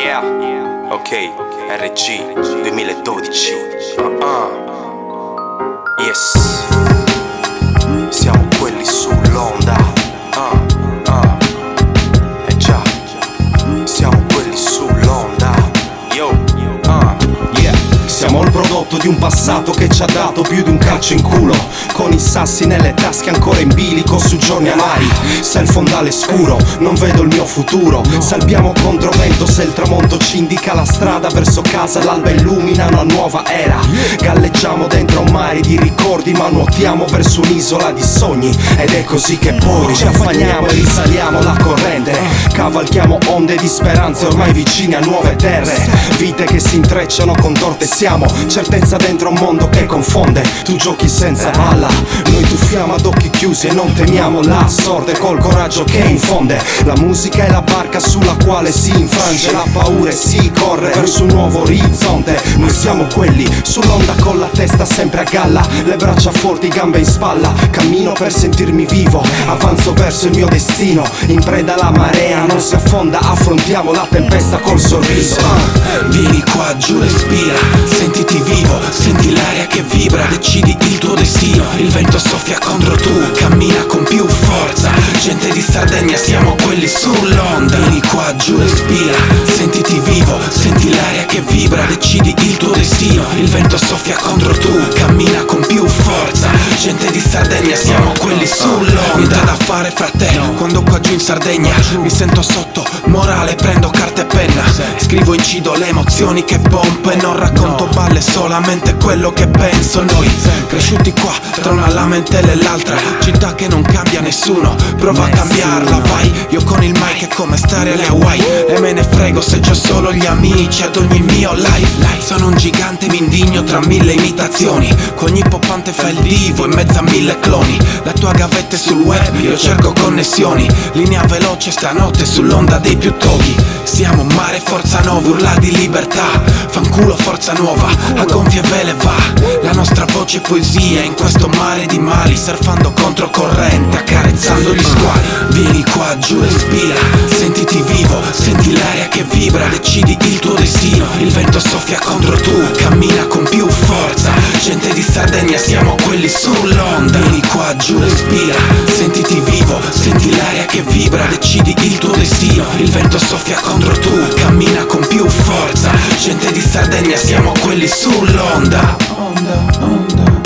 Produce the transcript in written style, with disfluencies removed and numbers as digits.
Yeah, ok, RG 2012. Yes, siamo quelli sull'onda. Già, siamo quelli sull'onda. Yeah, siamo il prodotto di un passato che ci ha dato più di un calcio in culo, con i sassi nelle tasche ancora in bilico su giorni amari. Se il fondale è scuro non vedo il mio futuro, salpiamo contro vento se il tramonto ci indica la strada verso casa, l'alba illumina una nuova era. Galleggiamo dentro un mare di ricordi ma nuotiamo verso un'isola di sogni, ed è così che poi ci affanniamo e risaliamo la corrente, cavalchiamo onde di speranze ormai vicine a nuove terre, vite che si intrecciano contorte. Siamo certezza dentro un mondo che confonde, tu giochi senza palla, noi tuffiamo ad occhi chiusi e non temiamo la sorte col coraggio che infonde. La musica è la barca sulla quale si infrange la paura e si corre verso un nuovo orizzonte. Noi siamo quelli sull'onda con la testa sempre a galla, le braccia forti, gambe in spalla, cammino per sentirmi vivo, avanzo verso il mio destino, in preda alla marea non si affonda, affrontiamo la tempesta col sorriso. Vieni qua giù, respira, sentiti vivo, senti l'aria che vibra, decidi il tuo destino, il vento soffia contro tu, cammina con più forza, gente di Sardegna siamo quelli sull'onda. Vieni qua giù, respira, sentiti vivo, senti l'aria che vibra, decidi il tuo destino, il vento soffia contro tu, cammina con più forza, gente di Sardegna siamo quelli sull'onda. Niente da fare fratello, quando qua giù in Sardegna mi sento sotto morale, prendo carta e penna, scrivo, incido le emozioni che pompo e non racconto balle, solamente quello che penso. Noi cresciuti qua tra una lamentela e l'altra, città che non cambia nessuno, prova a cambiarla, vai. Io con il mic è come stare alle Hawaii, e me ne frego se c'ho solo gli amici ad ogni mio live. Sono un gigante, mi indigno tra mille imitazioni, con ogni poppante fa il divo in mezzo a mille cloni. La tua gavetta è sul web, io cerco connessioni, linea veloce stanotte sull'onda dei più toghi. Siamo mare, forza nuova, urla di libertà, fanculo forza nuova, a gonfie vele va. La nostra voce è poesia in questo mare di mali, surfando contro corrente, accarezzando gli squali. Vieni qua giù, respira, sentiti vivo, senti l'aria che vibra, decidi il tuo destino, il vento soffia contro tu, cammina con più forza, gente di Sardegna siamo quelli sull'onda. Vieni qua giù, respira, sentiti vivo, senti l'aria che vibra, decidi il tuo destino, il vento soffia contro tu, cammina con più forza, gente di Sardegna siamo quelli sull'onda. Onda, onda.